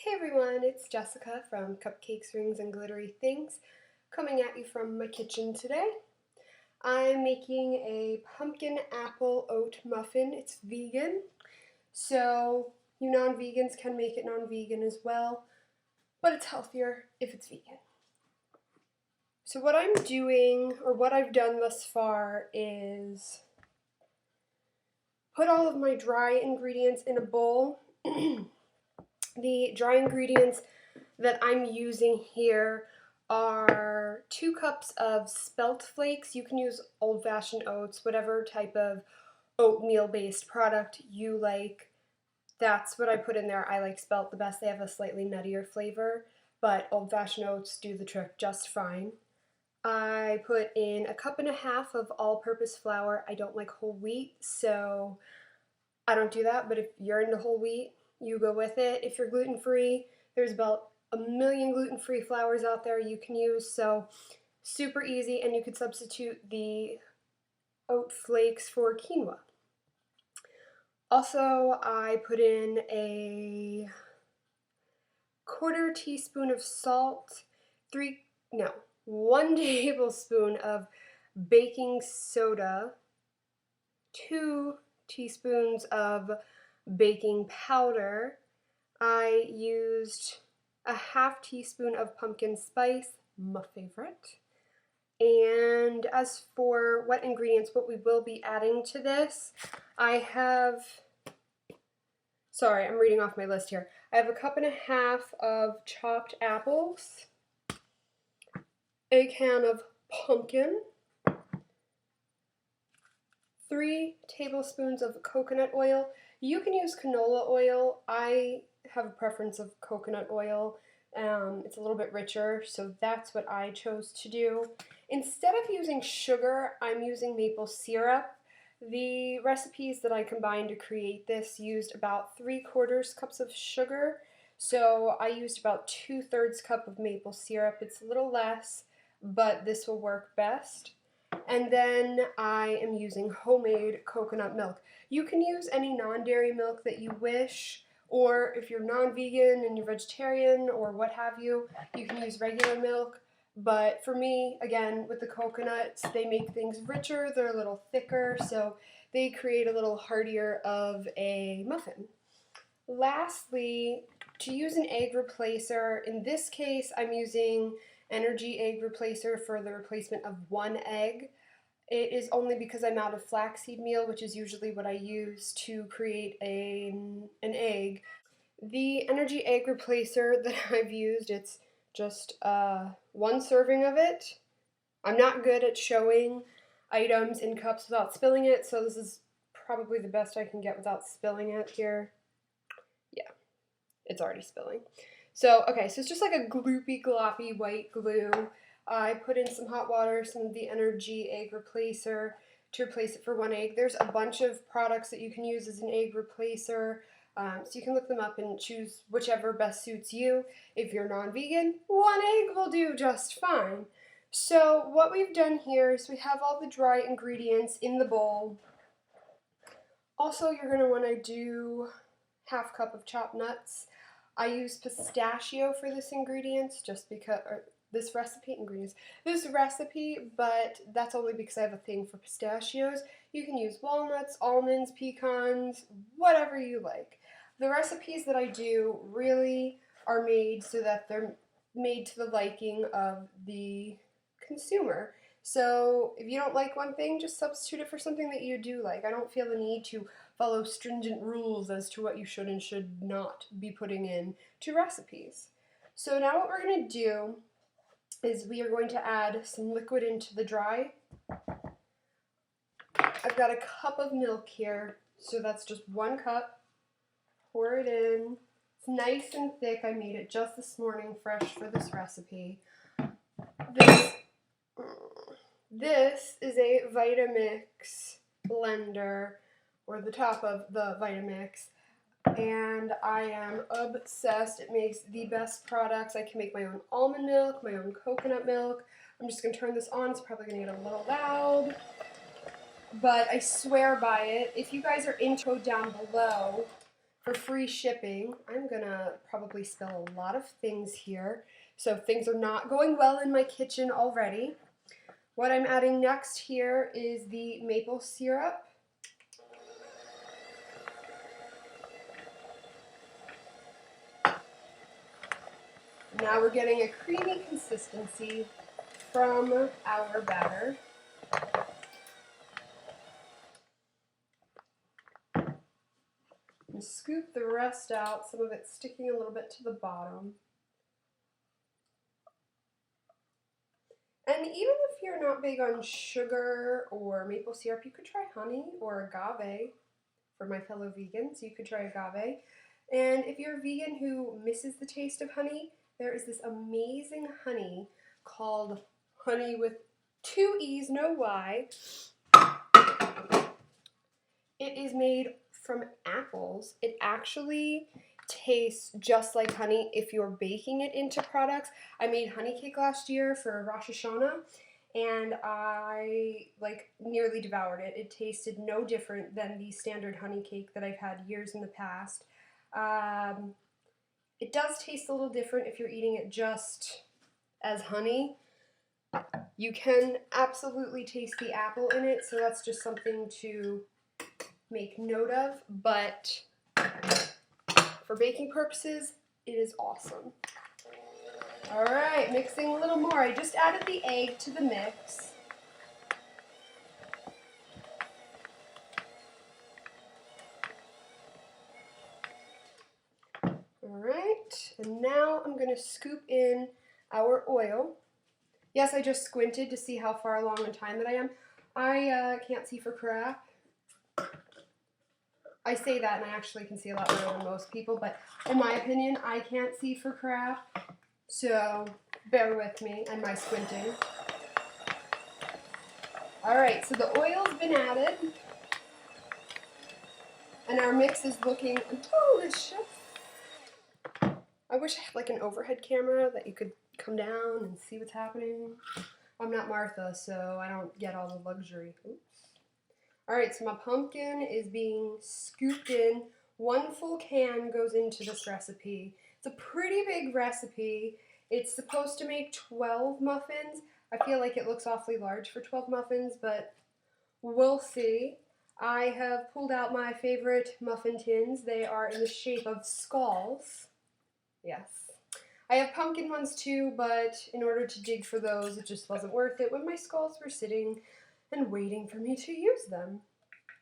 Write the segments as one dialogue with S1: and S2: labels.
S1: Hey everyone, it's Jessica from Cupcakes, Rings, and Glittery Things, coming at you from my kitchen today. I'm making a pumpkin apple oat muffin. It's vegan, so you non-vegans can make it non-vegan as well, but it's healthier if it's vegan. So what I'm doing, or what I've done thus far, is put all of my dry ingredients in a bowl. The dry ingredients that I'm using here are 2 cups of Spelt flakes. You can use old-fashioned oats, whatever type of oatmeal-based product you like. That's what I put in there. I like Spelt the best. They have a slightly nuttier flavor, but old-fashioned oats do the trick just fine. I put in a cup and a half of all-purpose flour. I don't like whole wheat, so I don't do that, but if you're into whole wheat, you go with it. If you're gluten-free, there's about a million gluten-free flours out there you can use, so super easy, and you could substitute the oat flakes for quinoa. Also, I put in a 1/4 teaspoon of salt, 1 tablespoon of baking soda, 2 teaspoons of baking powder. I used a 1/2 teaspoon of pumpkin spice, my favorite. And as for what ingredients, what we will be adding to this, I'm reading off my list here. I have a cup and a half of chopped apples, a can of pumpkin, 3 tablespoons of coconut oil. You can use canola oil. I have a preference of coconut oil. It's a little bit richer, so that's what I chose to do. Instead of using sugar, I'm using maple syrup. The recipes that I combined to create this used about 3/4 cups of sugar, so I used about 2/3 cup of maple syrup. It's a little less, but this will work best. And then I am using homemade coconut milk. You can use any non-dairy milk that you wish, or if you're non-vegan and you're vegetarian or what have you, you can use regular milk. But for me, again, with the coconuts, they make things richer, they're a little thicker, so they create a little heartier of a muffin. Lastly, to use an egg replacer, in this case I'm using Energy Egg Replacer for the replacement of 1 egg. It is only because I'm out of flaxseed meal, which is usually what I use to create an egg. The Energy Egg Replacer that I've used, it's just 1 serving of it. I'm not good at showing items in cups without spilling it, so this is probably the best I can get without spilling it here. Yeah, it's already spilling. So, okay, so it's just like a gloopy, gloppy white glue. I put in some hot water, some of the Energy Egg Replacer to replace it for 1 egg. There's a bunch of products that you can use as an egg replacer, so you can look them up and choose whichever best suits you. If you're non-vegan, 1 egg will do just fine. So what we've done here is we have all the dry ingredients in the bowl. Also, you're going to want to do 1/2 cup of chopped nuts. I use pistachio for this ingredients just because, or this recipe, but that's only because I have a thing for pistachios. You can use walnuts, almonds, pecans, whatever you like. The recipes that I do really are made so that they're made to the liking of the consumer. So if you don't like one thing, just substitute it for something that you do like. I don't feel the need to follow stringent rules as to what you should and should not be putting in to recipes. So now what we're going to do is we are going to add some liquid into the dry. I've got a cup of milk here, so that's just 1 cup. Pour it in. It's nice and thick. I made it just this morning, fresh for this recipe. This is a Vitamix blender, or the top of the Vitamix, and I am obsessed. It makes the best products. I can make my own almond milk, my own coconut milk. I'm just going to turn this on. It's probably going to get a little loud, but I swear by it. If you guys are into it, down below, For free shipping, I'm gonna probably spill a lot of things here. So things are not going well in my kitchen already. What I'm adding next here is the maple syrup. Now we're getting a creamy consistency from our batter. And scoop the rest out, some of it sticking a little bit to the bottom. And even if you're not big on sugar or maple syrup, you could try honey or agave. For my fellow vegans, you could try agave. And if you're a vegan who misses the taste of honey, there is this amazing honey called honey with 2 E's, no Y. It is made from apples. It actually tastes just like honey if you're baking it into products. I made honey cake last year for Rosh Hashanah, and I nearly devoured it. It tasted no different than the standard honey cake that I've had years in the past. It does taste a little different if you're eating it just as honey. You can absolutely taste the apple in it, so that's just something to make note of, but for baking purposes, it is awesome. All right, mixing a little more. I just added the egg to the mix. All right, and now I'm going to scoop in our oil. Yes, I just squinted to see how far along in time that I am. I can't see for crap. I say that and I actually can see a lot better than most people, but in my opinion, I can't see for crap. So bear with me and my squinting. Alright, so the oil's been added. And our mix is looking delicious. I wish I had like an overhead camera that you could come down and see what's happening. I'm not Martha, so I don't get all the luxury. Oops. Alright, so my pumpkin is being scooped in. 1 full can goes into this recipe. It's a pretty big recipe. It's supposed to make 12 muffins. I feel like it looks awfully large for 12 muffins, but we'll see. I have pulled out my favorite muffin tins. They are in the shape of skulls. Yes. I have pumpkin ones too, but in order to dig for those, it just wasn't worth it when my skulls were sitting and waiting for me to use them.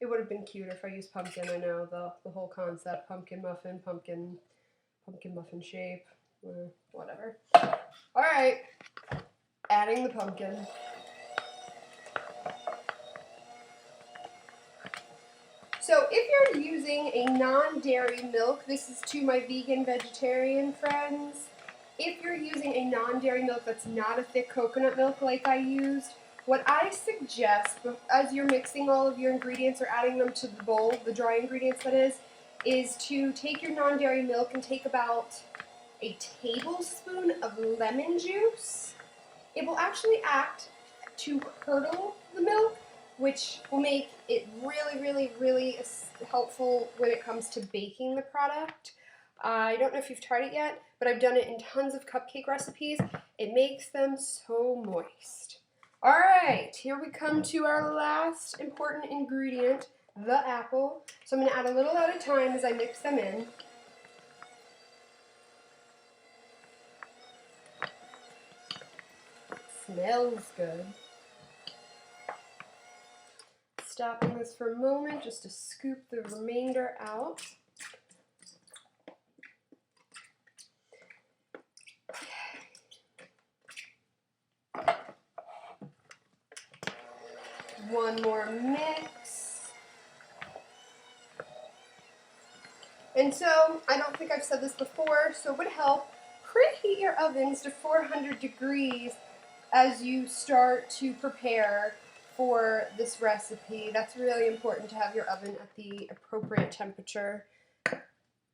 S1: It would have been cute if I used pumpkin. I know the whole concept, pumpkin muffin muffin shape, whatever. All right, adding the pumpkin. So if you're using a non-dairy milk, this is to my vegan vegetarian friends. If you're using a non-dairy milk that's not a thick coconut milk like I used, what I suggest, as you're mixing all of your ingredients or adding them to the bowl, the dry ingredients that is to take your non-dairy milk and take about a tablespoon of lemon juice. It will actually act to curdle the milk, which will make it really, really, really helpful when it comes to baking the product. I don't know if you've tried it yet, but I've done it in tons of cupcake recipes. It makes them so moist. All right, here we come to our last important ingredient, the apple. So I'm going to add a little at a time as I mix them in. Smells good. Stopping this for a moment just to scoop the remainder out. One more mix. And so, I don't think I've said this before, so it would help preheat your ovens to 400 degrees as you start to prepare for this recipe. That's really important to have your oven at the appropriate temperature.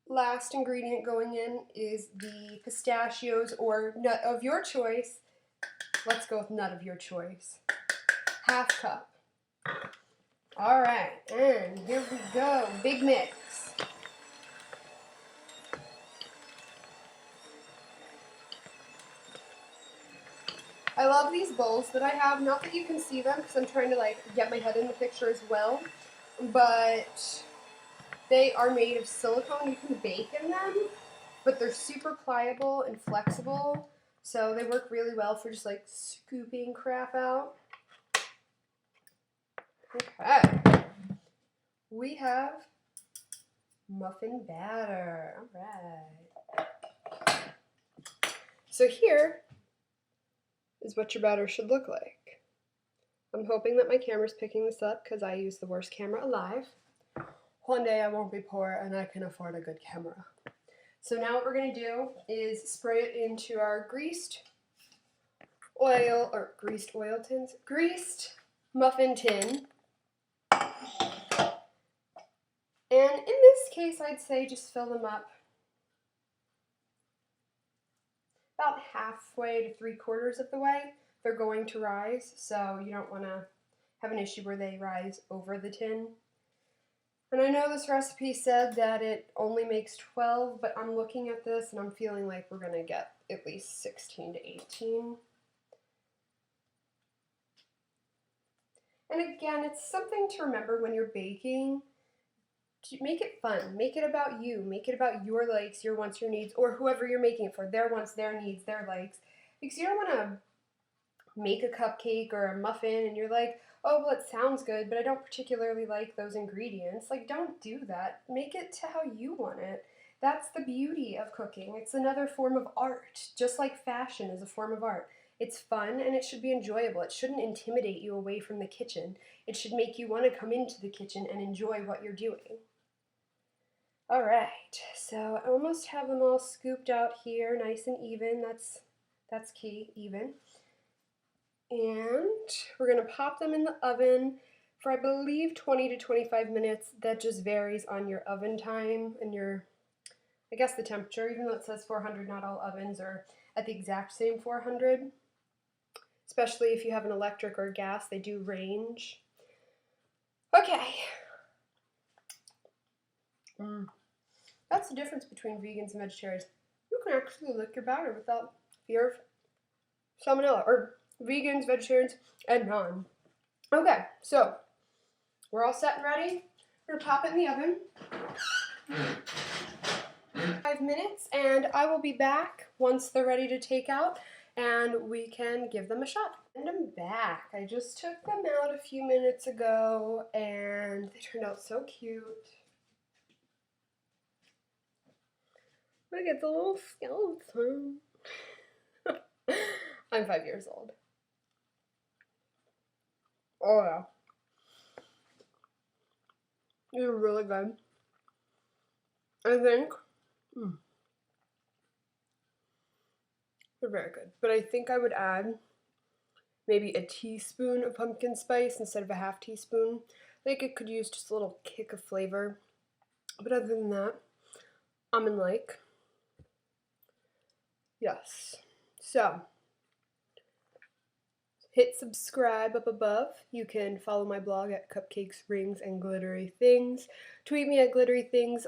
S1: Last ingredient going in is the pistachios or nut of your choice. Let's go with nut of your choice. Half cup. All right, and here we go. Big mix. I love these bowls that I have. Not that you can see them because I'm trying to like get my head in the picture as well, but they are made of silicone. You can bake in them, but they're super pliable and flexible, so they work really well for just like scooping crap out. Okay, we have muffin batter. All right. So here is what your batter should look like. I'm hoping that my camera's picking this up because I use the worst camera alive. One day I won't be poor and I can afford a good camera. So now what we're going to do is spray it into our greased muffin tin. And in this case, I'd say just fill them up about halfway to 3/4 of the way. They're going to rise, so you don't want to have an issue where they rise over the tin. And I know this recipe said that it only makes 12, but I'm looking at this and I'm feeling like we're going to get at least 16 to 18. And again, it's something to remember when you're baking. Make it fun. Make it about you. Make it about your likes, your wants, your needs, or whoever you're making it for, their wants, their needs, their likes. Because you don't want to make a cupcake or a muffin and you're like, oh, well, it sounds good, but I don't particularly like those ingredients. Like, don't do that. Make it to how you want it. That's the beauty of cooking. It's another form of art, just like fashion is a form of art. It's fun and it should be enjoyable. It shouldn't intimidate you away from the kitchen. It should make you want to come into the kitchen and enjoy what you're doing. All right, so I almost have them all scooped out here, nice and even. That's key, even. And we're going to pop them in the oven for, I believe, 20 to 25 minutes. That just varies on your oven time and your, I guess, the temperature. Even though it says 400, not all ovens are at the exact same 400. Especially if you have an electric or gas, they do range. Okay. That's the difference between vegans and vegetarians. You can actually lick your batter without fear of salmonella, or vegans, vegetarians, and non. Okay, so we're all set and ready. We're gonna pop it in the oven. 5 minutes, and I will be back once they're ready to take out, and we can give them a shot. And I'm back. I just took them out a few minutes ago, and they turned out so cute. Look at the little skeleton. I'm 5 years old. Oh yeah. They're really good. I think they're very good. But I think I would add maybe a teaspoon of pumpkin spice instead of a half teaspoon. I think it could use just a little kick of flavor. But other than that, almond-like. Yes. So, hit subscribe up above. You can follow my blog at Cupcakes, Rings, and Glittery Things. Tweet me at glitterythings_,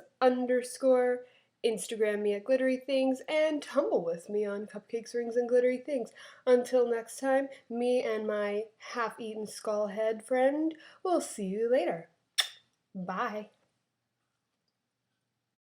S1: Instagram me at glittery things, and tumble with me on Cupcakes, Rings, and Glittery Things. Until next time, me and my half-eaten skull head friend will see you later. Bye.